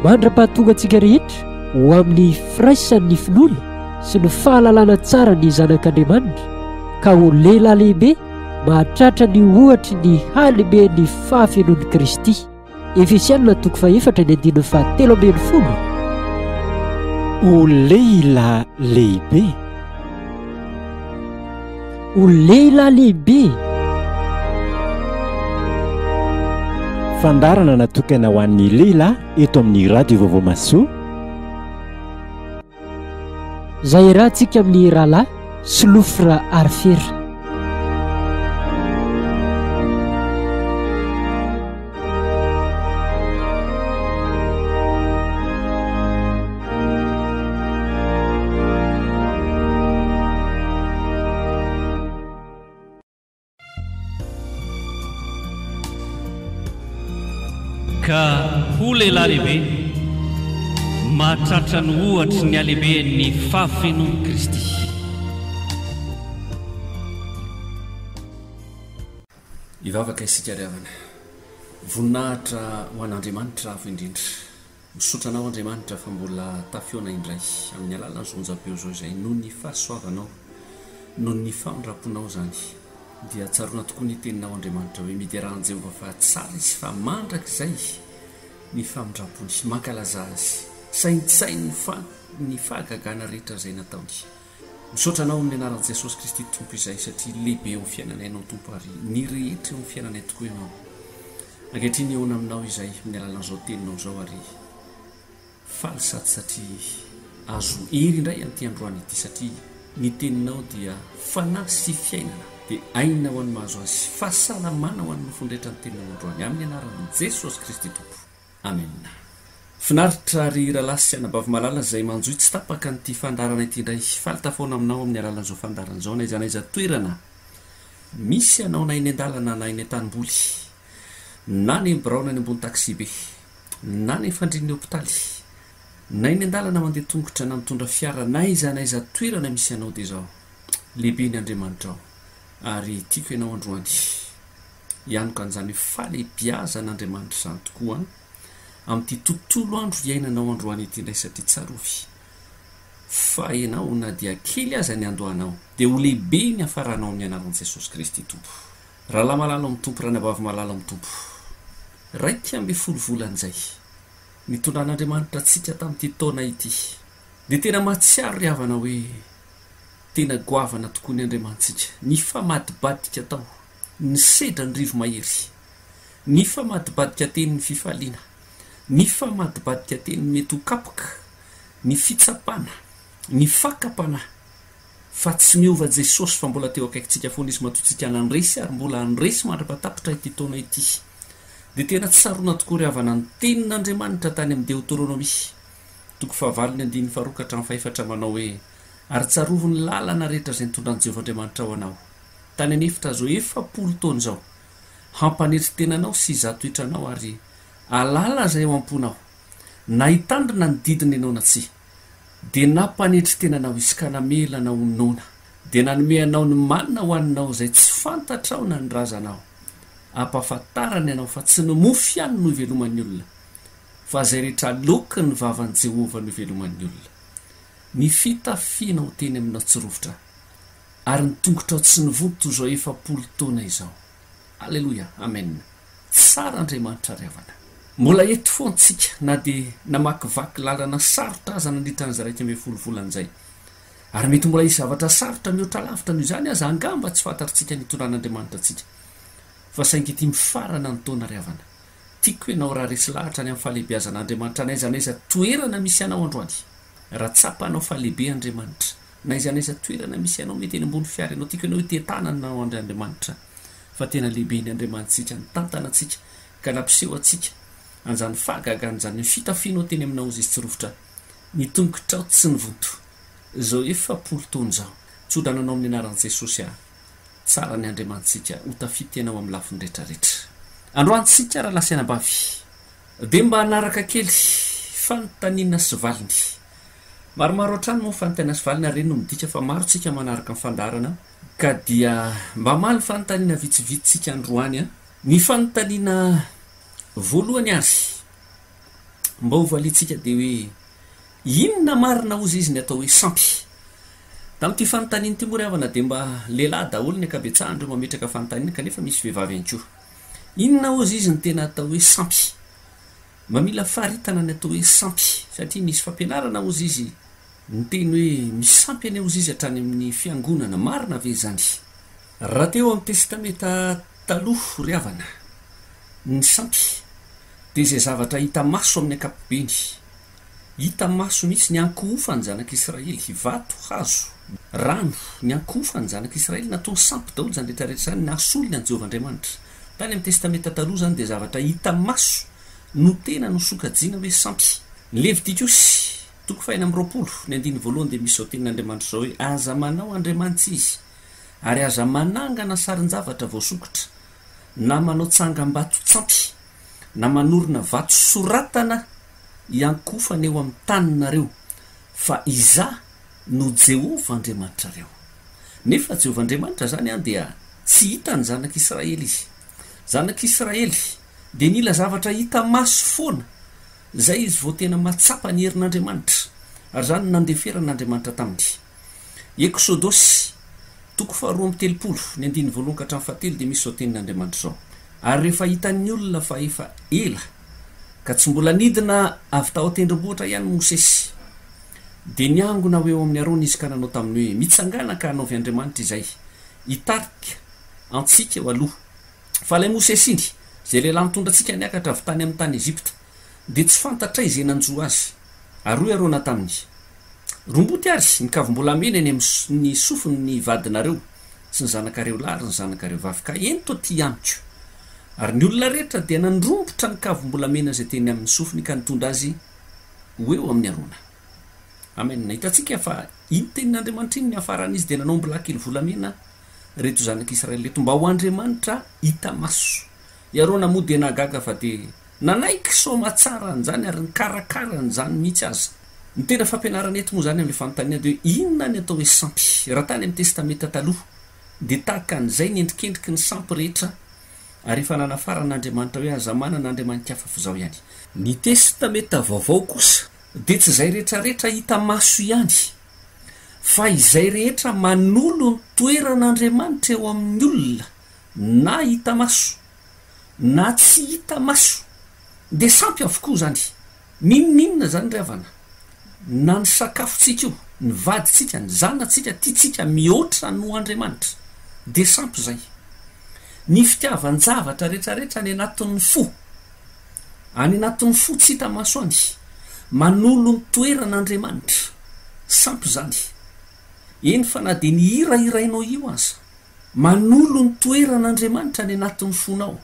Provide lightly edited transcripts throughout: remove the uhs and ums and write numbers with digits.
mandra-pahatonga antsika rehetra ho amin'ny firaisan'ny finoana sy ny fahalalana tsara ny zanak'Andriamanitra, ka ho lehilahy lehibe mahatratra ny ohatra ny halehibe ny fahafenoan'i Kristy. Efesianina 4:7-7. Ho lehilahy lehibe, ho lehilahy lehibe. fandarana natokana ho an'ny lehilahy eto amin'ny radio Vaovao Masoa. Zay rahantsika amin'ny rahalahy Solofra Arfera. Ka ho lehilahy lehibe mahatratra ny ohatra ny alehibe ny fahafenoan'i Kristy. Ivavaka isika ry-havana, voninahitra ho an'Andriamanitra avo indrindra. Misotranao Andriamanitra fa mbola tafioana indray amin'ny alalany zonjam-peo zao izay noho ny fahasoavanao, noho ny famindraponao zany dia tsarona tokoa ny teninao Andriamanitra hoe miderahan Jehova fa tsara izy fa mandraka izay ny famindrapony, mankalaza azy, saintsainy ny fahagagana rehetra izay nataony. Misotranao amin'ny anaran'i Jesosy Kristy Tompo izay satria lehibe eo amin'ny fiainanay ianao Tompo ary ny rehetra eo amin'ny fiainanay tokoa ianao. Ankehitriny eona aminao izay amin'ny alalan'izao teninao zao ary faly sady satria azo ery indray an'ity androany ity satria ny teninao dia fanahy sy fiainana dia aina ho an'ny mahazo azy, fahasalamana ho an'ny nofondretra ny teninao androany amin'ny anaran'i Jesosy Kristy Tompo. Amen. Finaritra ry rahalahy sy anabavy malala izay manjoy tsy tapaka nyity fandarana ity indray, falitafoana aminao amin'ny alalan'izao fandarana izao, naizanaiza toerana misy ianao na eny an-dalana na eny an-tanimboly, na ny biraona ny ambony taksibe, na ny fandrin'ny hopitaly, na eny an-dalana mandeha tongotra na mitondra fiara, naizanaiza toerana misy ianao dia izao lehibe ny Andriamanitra ao ary tiako ianao androany ianoko an'izany falebiaza n'Andriamanitra izany tokoa amin'ity tontolo andro iainanao androany ity indray satria tsarovy fa ianao na dia kely aza ny andohanao dia ho lehibe ny hafaranao amin'ny anaran'i Jesosy Kristy Tompo. Rahalahy malala amin'ny Tompo, ranabavy malala amin'ny Tompo, 12 volan'izay nitondran'Andriamanitra antsika tamin'ity taona ity dia tena mahatsiaro ry havana hoe tena goavana tokoa ny Andriamantsika, ny famadibadika tao, ny sedra ny rivo mahery, ny famadibadika teny ny fifaliana, ny famadibadika teny mety ho kapoka, ny fitsapana, ny fakapana, fa tsy miova Jesosy fa mbola teo akaikintsika foana izy matotsika nanresy ary mbola nresy mandra-patapitra ity taona ity. Dia tena tsarona tokoa ry havana ny tenin'Andriamanitra tany amin'ny Deutéronomie 4:2-4 manao hoe ary tsarovo ny lalana rehetra izay nitondran'i Jehovah Andriamanitra ao anao tany anefitra zo 4 taona izao, hampanetry tenanao sy zatoetranao ary alala izay eo amponao, na hitandrina ny didiny ianao na tsy, dia nampanetry tenanao izy ka namelana ho nona, dia nanome anao ny manina ho aninao izay tsy fantatrao na ny razanao, ampahafantarany ianao fa tsy nomofy ihany no iveloman'ny olona, fa izay rehetra loky ny vavan'i Jehova no iveloman'ny olona. Ny fitafianao teny aminao tsy rovitra ary ny tongotrao tsy nivoto izao 4 taona izao. Alleloia, amen. Tsara Andriamanitra ry havana, mbola eto foantsika na dia namakivaky lalana sarotra aza nandritra ny 12 volan'izay, ary mety mbola isy zavatra sarotra mihoatra lavitra noho izany aza angamba tsy fantatritsika nitondran'Andriamanitra antsika, fa saingy ity mifarana ny taona ry havana, tiako ianao raha resy lahatra ny amin'ny fahalehibiazan'Andriamanitra naizanaiza toerana misy ianao androany. Raha tsapanao fahalehibe Andriamanitra, naizanaiza toerana misy ianao, mety eny ambony fiara ianao, tiako ianao itetanana nao Andriamanitra fa tena lehibe ny Andriamanitsika, ny tantana antsika ka nampiseho antsika an'izany fahagagana izany, ny fitafianao teny aminao izy tsy rovitra, ny tongotrao tsy nivoto izao 4 taona izao. Tsodananao amin'ny anaran'i Jesosy tsara ny Andriamanitsika ho tafity ianao amin'ny lafiny rehetrarehetra. Androantsika raha lasa anabavy dia mba hanaraka kely fanontaniana sy valiny. Maromaro hatrany moa fanontaniana sy valiny ary reny no midika fa maro tsika manaraka ny fandarana, ka dia mba maly fanontaniana vitsivitsitsika androany. Ny fanontaniana voalohany ary mba hovalitsika de hoe inona marina ozy izy ny atao hoe sampy tamin'ity fanontaniany ty moa ry havana de mba lehilahy daholo ny akabetsahany reo mametraka fanontaniana kanefa misy vehivavy ihany koa inona ozy izy ny tena atao hoe sampy mamila faritana ny atao hoe sampy satria misy fampianarana ozy izy ny teny hoe misy sampy any ozy izy hatrany amin'ny fiangonana marina ve zany raha teo amin'ny testameta taloha ry havana ny sampy de zay zavatra hita maso amin'ny ankapobeny hita maso mihitsy ny ankohofa ny zanak'Israely vato hazo rano ny ankohofa ny zanak'Israely natao sampy daholo zany rehetrarehetra zany nasolony an Jehovahandriamanitra tany amin'ny testameta taloha zany de zavatra hita maso no tena no sokajiana hoe sampy Levitikosy 4:20 de misy zao tenin'Andriamanitra zao hoe aza manao Andriamanitra izy ary aza manangana sarin-javatra voasokotra na manao tsangam-bato tsampy na manorina vato soratana iankofana eo amin'ny taninareo fa iza no Jehovahandriamanitra reo nefa Jehovahandriamanitra zany an dia tsy hita ny zanak'Israely izy zanak'Israely de nila zavatra hita maso foana zay izy vao tena matsapa ny herin'Andriamanitra ary zany nandeferan'Andriamanitra taminy Eksodosy 2:30 de misy zao tenin'Andriamanitra zao ary rehefa hitan'ny olona fa efa ela ka tsy mbola nidina avy tao tendrombohitra ihany Mosesy de niangona ho eo amin'ny Arona izy ka nanao taminy hoe mitsangana ka hanaovy Andriamanitra izay hitarika antsika eo aloha fa lay Mosesy iny zay lehilahy mitondra antsika niakatra avy tany amin'ny tany Ezipta de tsy fantatra izy nanjo azy ary Arona taminy romboty ary ny kavim-bolamena eny amin'ny sofiny ny vadinareo sy ny zanakareo lahy ny zanakareo vavy ka eny to ty amiko ary ny olona rehetra dia nandrombotra ny kavim-bolamena zay teny amin'ny sofiny ka nitondra azy ho eo amin'ny Arona amen nahitatsika fa iny tenin'Andriamanitra iny ny afaran'izy de nanao mbola kely volamena reto zanak'Israely reto mba ho Andriamanitra hita maso i Arona moa de nagaga fa de nanaiky soma tsara an'izany ary nikarakara an'izany mihitsy aza ny tena fampianarana eto moa zany amin'ny fanontaniana de hoe inona ny atao hoe sampy raha tany amin'ny testameta taloha de tahaka an'izay ny endrikendriky ny sampy rehetra ary efa nanafaran'Andriamanitra hoe aza manana Andriamanitra hafa f'izao ihany ny testameta vaovao kosa de tsy izay rehetrarehetra hita maso ihany fa izay rehetra manolo ny toeran'Andriamanitra eo amin'ny olona na hita maso na tsy hita maso de sampy avokoa zany ninninona zany ry havana na ny sakafotsika io ny vaditsika ny zanatsika tiatsika mihoatra no Andriamanitra de sampy zay ny fitiavan-javatra rehetrarehetra any anatin'ny fo any anatin'ny fo tsy hita maso any manolo ny toeran'Andriamanitra sampy zany eny fa na de ny hirahirainao io aza manolo ny toeran'Andriamanitra any anatin'ny fonao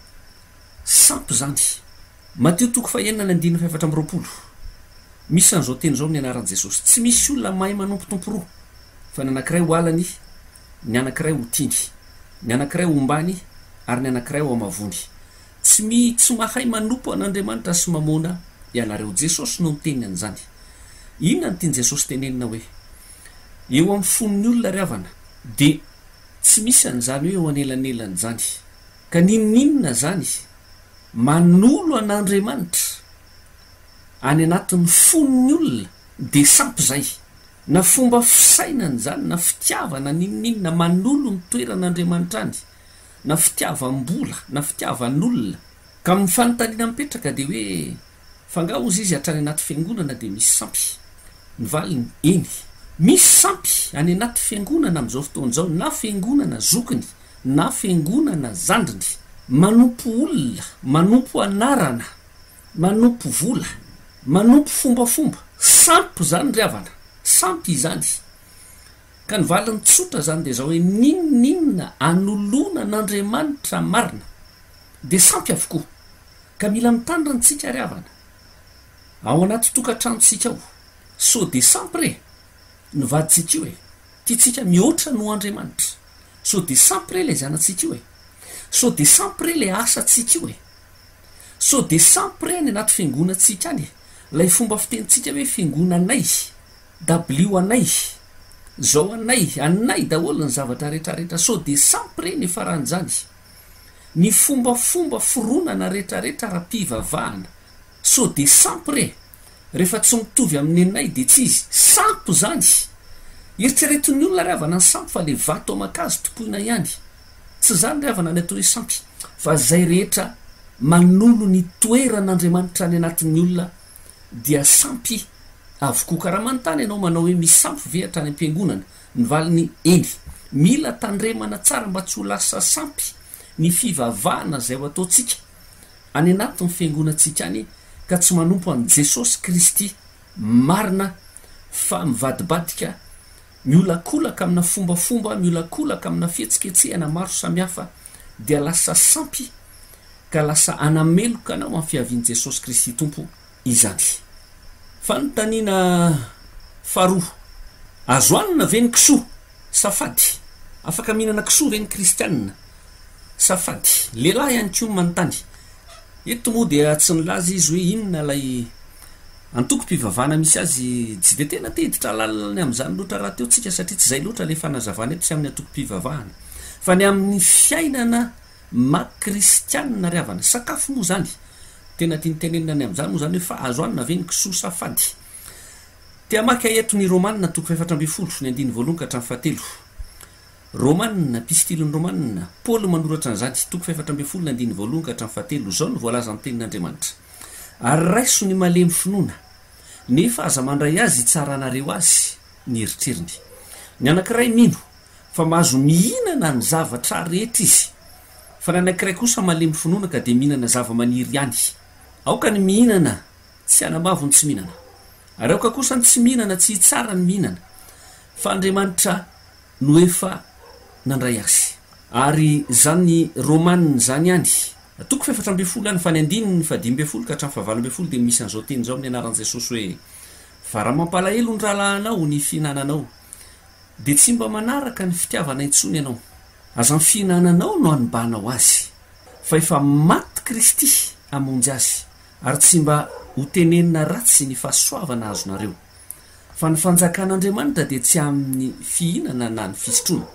sampy zany Mateo 9:4 misy an'izao teny zao ny anaran'i Jesosy tsy misy olona mahay manompo tompo roa fa ny anankiray ho alany ny anankiray ho tiany ny anankiray ho ombany ary ny anankiray ho amavony tsy mahay manompo an'Andriamanitra sy mamona ianareo Jesosy no miteny an'izany inona ny tiany Jesosy tenenina hoe eo amin'ny fon'ny olona ry havana de tsy misy an'izany hoe eo anelanelany zany ka ninninona zany manolo an'Andriamanitra any anatin'ny fon'ny olona de sampy zay na fomba fisainany zany na fitiavana ninninona manolo ny toeran'Andriamanitra any na fitiavam-bola na fitiavan'olona ka mifanontaniana mipetraka de hoe fanga ozy izy hatrany anaty fiangonana de misy sampy ny valiny eny misy sampy any anaty fiangonana amin'izao fotoan'izao na fiangonana zokiny na fiangonana zandriny manompo olona manompo anarana manompo vola manompo fombafomba sampy zany ry havana sampy izany ka ny valiny tsotra zany de zao hoe ninninona anolona an'Andriamanitra marina de sampy avokoa ka mila mitandrantsika ry havana ao anaty tokantranontsika ao so de sampy re ny vaditsika io e tiatsika mihoatra no Andriamanitra so de sampy re le zanatsika io e so de sampy re le asatsika io e so de sampy re any anaty fiangonatsika any lay fomba fitenitsika hoe fiangonanay W anay zao anay daholo ny zavatra rehetrarehetra so de sampy re ny faran'izany ny fombafomba fironana rehetrarehetra raha-pivavahana so de sampy re rehefa tsy mitovy amin'ny anay de tsy izy sampo zany eritreretony olona ry havana ny sampy fa le vato amakazo topoina ihany tsy zany ry havana ny atao hoe sampy fa zay rehetra manolo ny toeran'Andriamanitra any anatin'ny olona dia sampy avokoa. Karaha manontany ianao manao hoe misy sampy ve hatrany am-piangonana ny valiny eny mila tandremana tsara mba tsy ho lasa sampy ny fivavahana zay ho ataontsika any anatin'ny fiangonantsika any ka tsy manompo an' Jesosy Kristy marina fa mivadibadika miolakolaka amina fombafomba miolakolaka amina fihetsiketsehana maro samihafa dia lasa sampy ka lasa anameloka anao amin'ny fiavian'i Jesosy Kristy tompo izany. Fanontaniana faharoa, azo anina ve ny kisoa? Safady. Afaka mihinana kisoa ve ny kristianina? Safady. Lehilahy ihany koa manontany. Eto moa dia tsy nilaza izy hoe inona lay antoko-pivavahana misy azy tsy de tena teditra lalany amin'izany loatra raha teo tsika satria tsy zay loatra le fanazavana eto sy amin'ny antoko-pivavahana fa ny amin'ny fiainana makristianina ry havana sakafo moa zany tena tianytenenina ny amin'izany moa zany hoe fa azo anina ve ny kisoa safady. Tia maka eto ny Romanina toko 4:7 Romanina pistiliny Romanina Paul manoratra an'izany toko 4:7 zao no voalaza amin'ny tenin'Andriamanitra. Ary raiso ny malemy finoana nefa aza mandray azy tsara anareo azy ny eritreriny. Ny anankiray mino fa mahazo mihinana ny zavatra rehetra izy fa ny anankiray kosa malemy finoana ka de mihinana zava-maniry ihany. Aoka ny mihinana tsy anamavony tsy mihinana ary aoka kosa ny tsy mihinana tsy tsara ny mihinana fa Andriamanitra no efa nandray azy. Ary zany Romanina zany ihany toko 4:7 any fa ny 5:12 ka hatramin'ny 7:12 dia misy an'izao teny zao amin'ny anaran'i Jesosy hoe fa raha mampalahelo ny rahalahinao ny fihinananao dia tsy mba manaraka ny fitiavana intsony ianao. Aza ny fihinananao no hanimbanao azy fa efa maty Kristy amonjy azy ary tsy mba ho tenenina ratsy ny fahasoavana azonareo fa ny fanjakan'Andriamanitra dia tsy amin'ny fihinana na ny fisotroana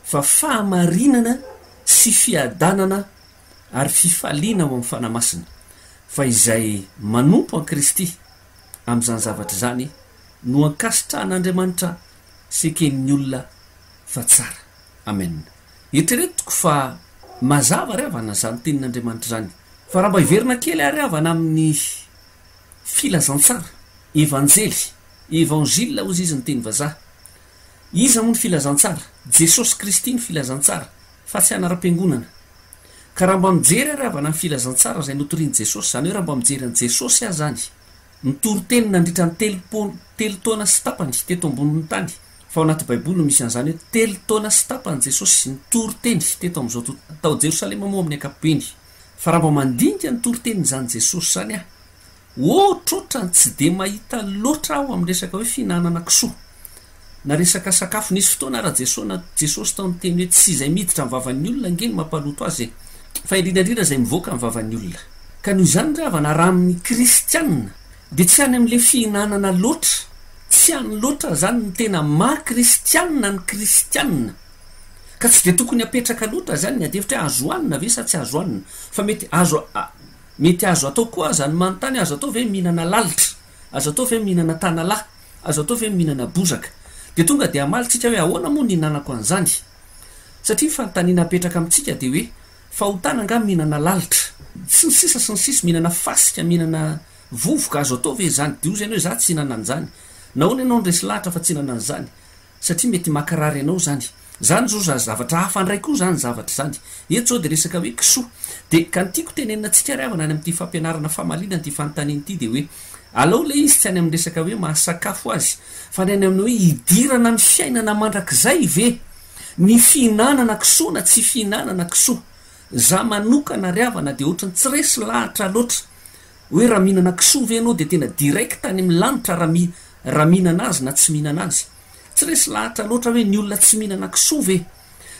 fa fahamarinana sy fiadanana ary fifaliana ho amin'ny fanamasina fa izay manompo an Kristy amin'izany zavatra zany no ankasitrahan'Andriamanitra seken'ny olona fa tsara. Amen. Eritreretiko fa mazava ry havana zany tenin'Andriamanitra zany fa raha mba hiverina kely ary havana amin'ny filazantsara evanjely ozy izy ny teny vazaha. Iza moa ny filazantsara? Jesosy Kristy ny filazantsara fa tsy anaram-piangonana. Ka raha mba mijery ary havana ny filazantsara zay notorian'i Jesosy zany hoe raha mba mijery an' Jesosy azy zany nitoro teny nandritra ny telo taona sy tapany teto ambonin'ny tany fa ao anaty baiboly no misy an'izany hoe telo taona sy tapany Jesosy nitoro teny teto amin'izao tao Jerosalema moa amin'ny ankapobeny. Fa raha mba mandinika ny toro teny zany Jesosy zany ohatrotra ny tsy de mahita loatra aho amin'ny resaka hoe fihinanana kisoa na resaka sakafo. Nisy fotoana raha Jesosy tao ny teny hoe tsy izay miditra amin'ny vavan'ny olona ngeny mampaloto azy fa indrindrandrindra zay mivoaka amin'ny vavan'ny olona. Ka noho izany ry havana raha amin'ny kristianina dia tsy any amin'le fihinanana loatra, tsy any loatra zany ny tena makristianina ny kristianina ka tsy de tokony apetraka loatra zany ny adevitra hoe azo anina ve sa tsy azo anina fa mety azo atao koa zany manontany azo atao ve mihinana lalitra, azo atao ve mihinana tanalahy, azo atao ve mihinana bozaka. De tonga de amalitsika hoe ahoana moa ny hinanako an'izany satria fanontaniana apetraka amintsika de hoe fahotana nga mihinana lalitra sy ny sisa mihinana fasika mihinana vovoka azo atao ve zany dio zany hoe za tsy hinana an'izany nahoana ianao ndresy lahatra fa tsy hinana an'izany satria mety makarary ianao zany zao zavatra hafa ndray koa zany zavatra zany. Eto zao de resaka hoe kisoa de ka nytiako tenenina tsika ry havana any amin'ity fampianarana famalinana ty fanontaniana ity de hoe alao le izy tsy any amin'ny resaka hoe mahasakafo azy fa ny any amin'ny hoe hidirana ny fiainana mandrakizay ve ny fihinanana kisoa na tsy fihinanana kisoa. Za manokana ry havana de ohatrany tsy resy lahatra loatra hoe raha mihinana kisoa ve anao de tena direkta any amin'ny lanitra raha mihinana azy na tsy mihinana azy. Tsy resy lahatra loatra hoe ny olona tsy mihinana kisoa ve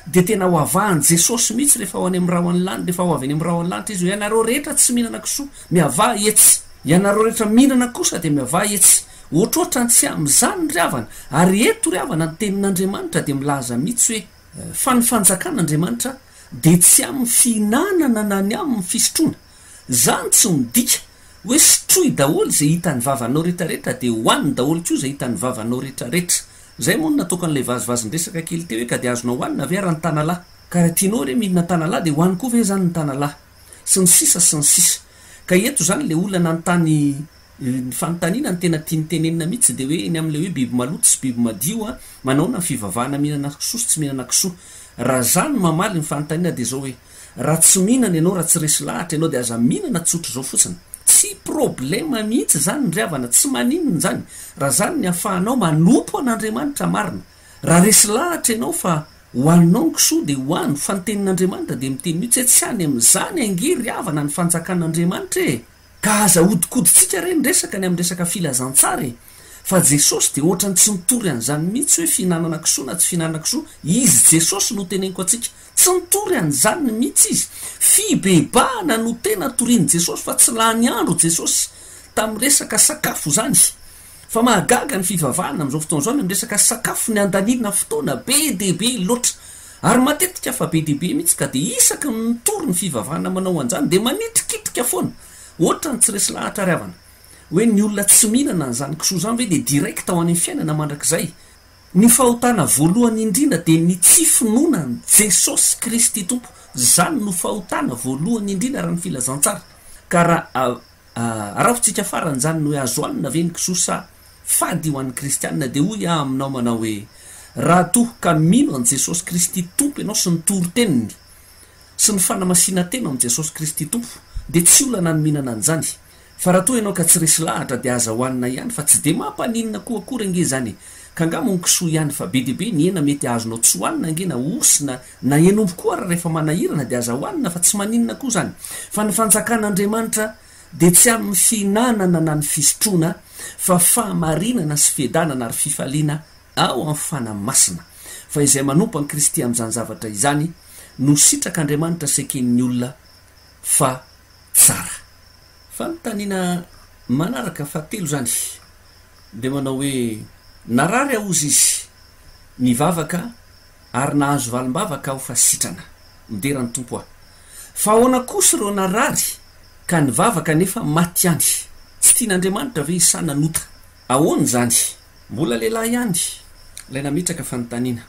de tena ho avahan' Jesosy mihitsy rehefa ho any amin'ny raho any rehefa ho avy any amin'ny raho any lanitra izy hoe ianareo rehetra tsy mihinana kisoa miavah etsy, ianareo rehetra mihinana kosa de miavah etsy. Ohatroatra ny tsy amin'izany ry havana ary eto ry havana ny tenin'Andriamanitra de milaza mihitsy hoe fa ny fanjakan'Andriamanitra de tsy amin'ny fihinanana na ny amin'ny fisotroana. Zany tsy midika hoe sotroy daholo zay hitany vavanao rehetrarehetra de hoaniny daholo koa zay hitany vavanao rehetrarehetra zay moa no natokan'le vazivazindresaka kely teo hoe ka de azonao hoanina ve ara ny tanalahy ka raha tianao re midina tanalahy de hoany koa ve zany ny tanalahy sy ny sisa sy ny sisa ka eto zany le olana ny tany ny fanontaniana ny tena tianytenenina mihitsy de hoe ny am'le hoe biby maloto sy biby madio a manaona ny fivavahana mihinana kisoa sy tsy mihinana kisoa raha zany mamaly ny fanontaniana de zao hoe raha tsy mihinana ianao raha tsy resy lahatra ianao de aza mihinana tsotro zao fotsiny tsy problema mihitsy zany ny riavana tsy maninony zany raha zany ny ahafahanao manompo an'andriamanitra marina raha resy lahatra ianao fa hoaninao ny kisoa de hoany fantenin'andriamanitra de miteny mihitsy hoe tsy any am'izany angery riavana ny fanjakan'andriamanitra e ka aza odikoditsika reny resaka ny amin'ny resaka filazantsara e fa jesosy de ohatrany tsy mitory an'izany mihitsy hoe fihinanana kisoa na tsy fihinanana kisoa izy jesosy no teneniko atsika tsy nitory an'izany mihitsy izy fibebahana no tena toriany jesosy fa tsy lany andro jesosy tamin'ny resaka sakafo zany fa mahagaga ny fivavahana am'izao fotoana zao ny am resaka sakafo ny andanina fotoana be dehibe loatra ary matetika fa be dehibe mihitsy ka de isaky nitory ny fivavahana manao an'izany de manitrikitrika foana ohatra ny tsy resy lahatra riavana hoe ny olona tsy mihinana n'izany kisoa zany ve de direct ao any fiainana mandrak'izay ny fahotana voalohany indrindra de ny tsy finoana ny jesosy kristy tompo zany no fahotana voalohany indrindra raha ny filazantsara ka raha arafontsika farany zany no hoe azo anina ve ny kisoa sa fady ho an'ny kristianina de hoy aminao manao hoe raha toho ka mino an' jesosy kristy tompo ianao sy ny toro-teniny sy ny fanamasina tena am' jesosy kristy tompo de tsy olana ny mihinana an'izany fa raha toa ianao ka tsy resy lahatra de aza hoanina ihany fa tsy de mampaninona koa akory ange zany ka angamo ny kisoa ihany fa be dehibe ny ena mety azonao tsy hoanina ange na osina na enombo koa raha rehefa manahirana de aza hoanina fa tsy maninona koa zany fa ny fanjakan'andriamanitra de tsy amin'ny fihinanana na ny fisotroana fa fahamarinana sy fiadanana ary fifaliana ao amin'ny fanamasina fa izay manompo any kristy am'izany zavatra izany no sitrak'andriamanitra seken'ny olona fa tsara fanontaniana manaraka fahatelo zany de manao hoe narary aozy izy nivavaka ary nahazo valim-bavaka aho fa sitrana miderany tompo aho fa ahoana kosa reo narary ka nivavaka nefa maty any tsy tian'andriamanitra ve isana nota ahoany zany mbola lehilahy ihany ilay nametraka fanontaniana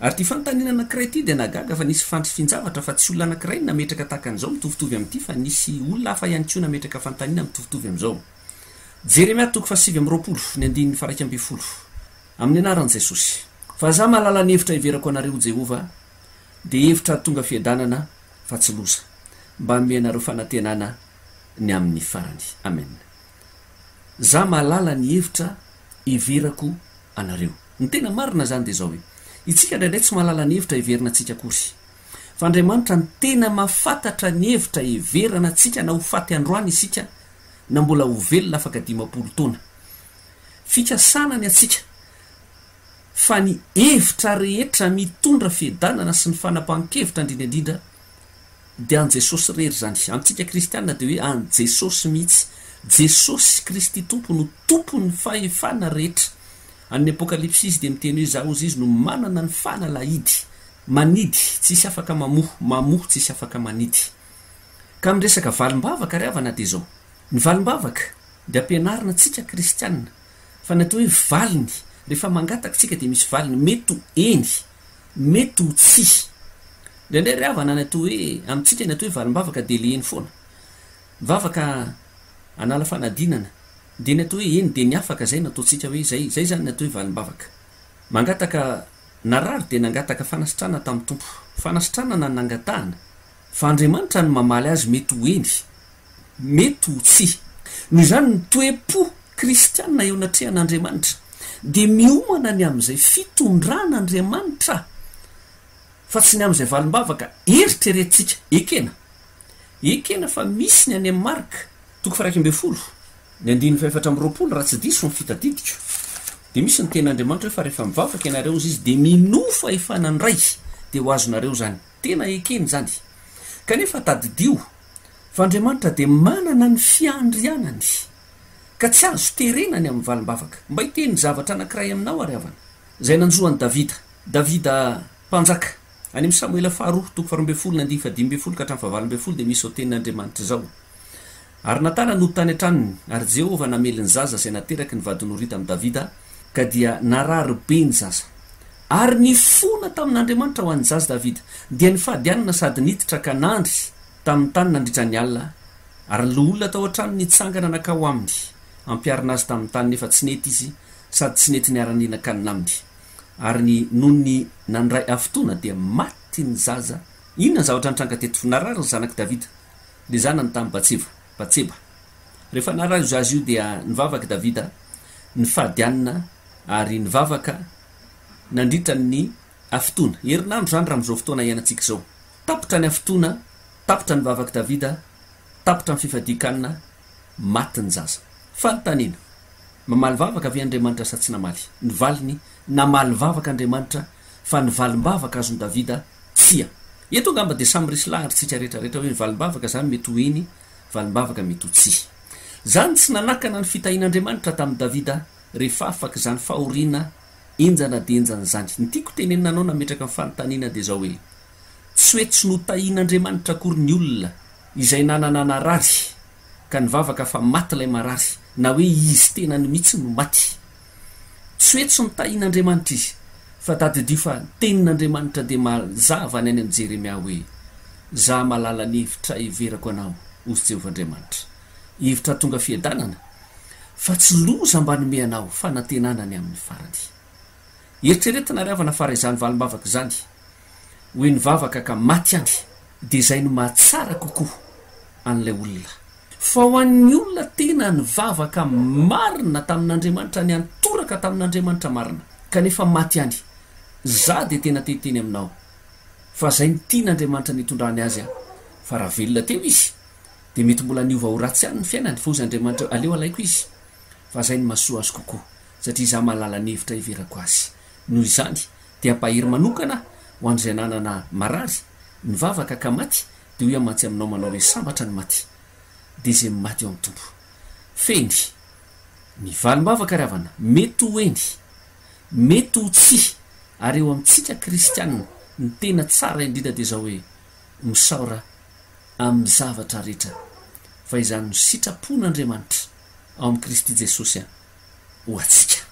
ary ty fanontaniana anankiray ty de nagaga fa nisy fandrifinjavatra fa tsy olona anankiray nametraka tahaka an'izao mitovitovy am'ty fa nisy olona hafa ihany ko nametraka fanontaniana mitovitovy am'izao Jeremia toko fa 7:20 ny andininy faraiky amby folo amin'ny anaran' Jesosy fa za mahalala ny hevitra iverako anareo Jehova de hevitra tonga fiadanana fa tsy loza mba mianareo fanantenana ny amin'ny farany amen za mahalala ny hevitra iverako anareo ny tena marina zany de zao hoe itsika ndraindray tsy mahalala ny hevitra iverina atsika kory fa Andriamanitra ny tena mahafantatra ny hevitra iverana atsika na ho faty androany isika na mbola ho velona afaka 10 taona fikasanany atsika fa ny hevitra rehetra mitondra fiadanana sy ny fanapahan-kevitra indrindraindrindra de an Jesosy rery zany amintsika kristianina de hoe an Jesosy mihitsy Jesosy Kristy tompo no tompony fahefana rehetra amin'ny apokalipsy izy de miteny hoe za ozy izy no manana ny fanalahidy manidy tsisy afaka mamoho tsisy afaka manidy ka miresaka valim-bavaka riavana de zao ny valim-bavaka de ampianarina tsika kristianina fa natao hoe valiny rehefa mangataka tsika de misy valiny mety eny mety tsy ndraindray riavana natao hoe amintsika natao hoe valim-bavaka de le eny foana vavaka anala fanadinana de natao hoe eny de ny afaka zay nataotsika hoe zay zany natao hoe valim-bavaka mangataka narary de nangataka fanasitrana tamin'ny tompo fanasitrana na nangatahana fa Andriamanitra ny mamaly azy mety ho eny mety ho tsy noho izany ny toe-po kristianina eo anatrehan'Andriamanitra de miomana ny am'izay fitondran'Andriamanitra fa tsy ny am'izay valim-bavaka eritreretintsika ekena fa misy ny any amin'ny marka toko fa 1:20 ny andiny fa 4:20 raha tsy diso ny fitadidiko de misy ny ten'Andriamanitra hoe fa rehefa mivavaka ianareo izy de minofa efanandray de ho azonareo zany tena ekeny zany kanefa tadidio fa Andriamanitra de manana ny fiandrianany ka tsy azo terenany amin'ny valim-bavaka mba hiteny zavatra anankiray aminao ary avana zay nanjoany Davida mpanjaka any amin'ny Samuela 2 toko 12 na 15 ka hatramin'ny 20 de misy ho tenin'Andriamanitra zao ary natana no tany an-tranony ary jehovah namely ny zaza izay nateraky ny vadin'orita amin'ny davida ka dia narary be ny zaza ary ny fona tamin'andriamanitra ho an'ny zaza davida dia ny fahadianana sady niditra ka nandry tamin'ny tany nandritra ny alina ary ny loolona tao an-trano nitsangana nakao aminy ampiarina azy tamin'ny tany nefa tsy nety izy sady tsy nety ny araninan-kanina aminy ary ny noho ny nandray afotoana dia maty ny zaza inona ny zavatra nitranga teto narary ny zanaky davida de zana ny tamin'ny batseba rehefa narary zazy io dia nivavaka davida ny fahadianina ary nivavaka nandritra ny afotoana herinandro zany raha am'izao fotoana ianantsika zao tapitra ny afotoana tapitra ny vavaka davida tapitra ny fifadikanina maty ny zaza fanontaniana mamaly vavaka avy andriamanitra sa tsy namaly ny valiny namaly vavaka andriamanitra fa ny valim-bavaka azony davida tsia eto angamba de samy resy lahiritsika rehetrarehetra hoe ny valim-bavaka zany mety ho eny valim-bavaka mety ho tsia zany tsy nanakana ny fitahin'andriamanitra tamin'ny davida rehefa afaka zany fahoriana enjana de enjana zany ny tiako tenenanao nametraka ny fanontaniana de zao hoe tsy hoe tsy notahin'andriamanitra akory ny olona izay nanana narary ka nivavaka fa maty ilay marary na hoe izy tena ny mihitsy no maty tsy hoe tsy notahin'andriamanitra izy fa tadidio fa tenin'andriamanitra de mazava ny any amin'ny jeremia hoe za malala ny hevitra iverako anao ozy jehovahandriamanitra hevitra tonga fiadanana fa tsy loza mba nome anao fa natenanany amin'ny farany eritreretina ry avana fara izany valim-bavaka zany hoe nivavaka ka maty any de zay no mahatsara kokoa an'ilay olona fa ho an'ny olona tena nivavaka marina tamin'andriamanitra ny antoraka tamin'andriamanitra marina kanefa maty any za de tena teteny aminao fa zay ny tian'andriamanitra nitondrany azy a fa raha velona teo izy de mety mbola niova ho ratsy any ny fiainany fa ozy andriamanitra aleo alaiko izy fa zay ny masoa azy kokoa satria za malala ny hevitra iverako azy noho izany de ampahiry manokana ho an'izay nanana marary nivavaka ka maty de ho amatsy aminao manao hoe sambatra ny maty de zay maty eo amin'ny tompo feny ny valim-bavaka ry havana mety ho eny mety ho tsi ary eo amintsika kristianina ny tena tsara indrindra de zao hoe misaora amin'ny zavatra rehetra fa izany no sitrapon'andriamanitra ao amin'i Kristy Jesosy a ho atsika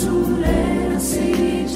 Surera si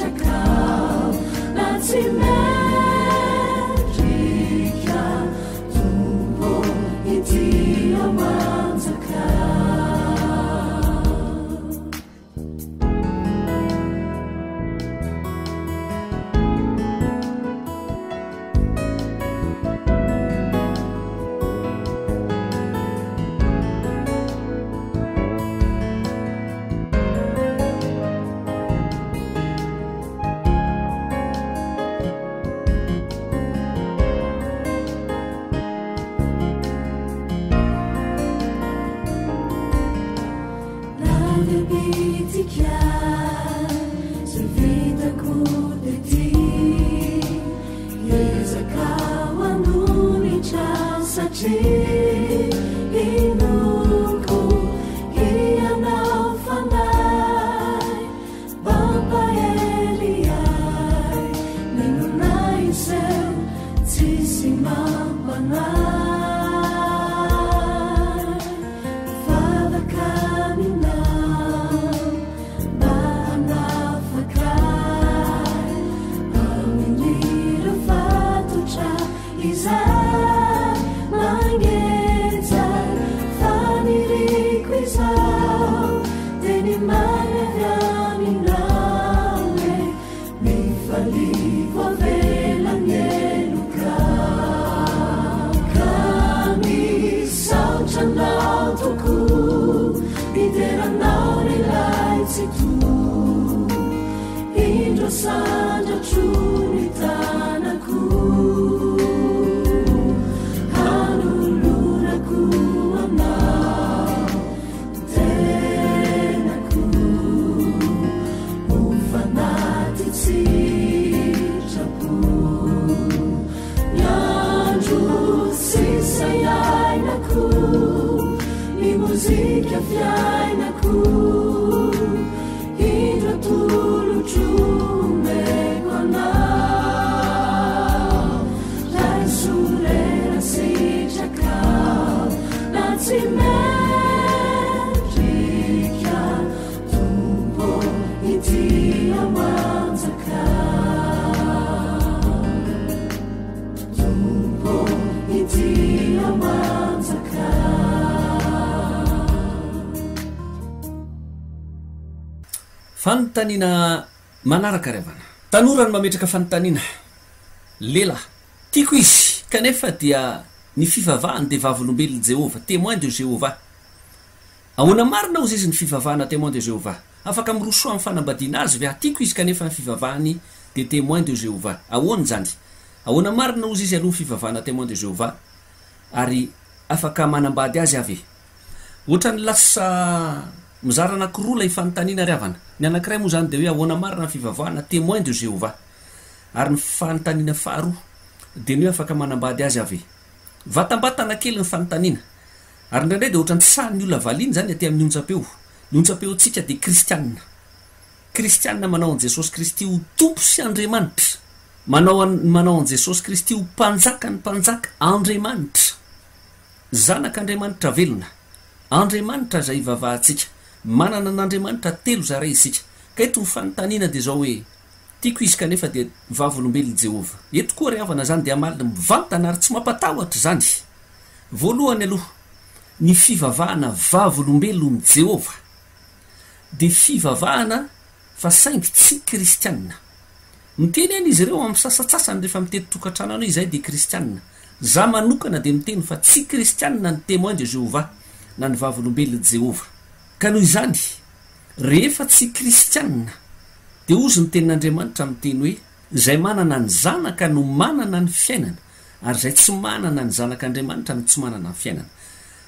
fanontaniana manaraka revana tanora ny mametraka fanontaniana lela tiako izy kanefa dia ny fivavahany de vavolombelony Jehova témoin de Jehova ahoana marina ozy izy ny fivavahana témoin de Jehova afaka mirosoa amin'ny fanambadiana azy ve tiako izy kanefa ny fivavahany de témoin de Jehova ahoana zany ahoana marina ozy izy aloha fivavahana témoin de Jehova ary afaka manambady azy ave ohatrany lasa mizara anankiroa lay fanontaniana ravana ny anankiray moa zany de hoe ahoana marina fivavahana témoin de Jehova ary ny fanontaniana faharoa de ny hoe afaka manambady azy ave vatambatana kely ny fanontaniana ary ndraindray de ohatrany sahany olona valiny zany aty amin'ny ontsapeo-tsika de kristianina manao an Jesosy Kristy ho tompo sy Andriamanitra manao an Jesosy Kristy ho mpanjaka ny mpanjaka Andriamanitra zanak'Andriamanitra velona Andriamanitra zay ivavahantsika manana n'Andriamanitra telo zaray isika ka eto ny fanontaniana de zao hoe tiako izy kanefa de vavolombelony Jehova eto koa ry havana zany de amalina mivantana ary tsy mampatahotra zany voalohany aloha ny fivavahana vavolombelony Jehova de fivavahana fa saingy tsy kristianina miteny any izy ireo amin'ny sasatsasany rehefa mitety tokantrano ano izay de kristianina za manokana de miteny fa tsy kristianina ny témoin de Jehova na ny vavolombelony Jehova ka noho izany rehefa tsy kristianina de ozy ny tenin'Andriamanitra miteny hoe zay manana ny zanaka no manana ny fiainana ary zay tsy manana ny zanak'Andriamanitra no tsy manana ny fiainana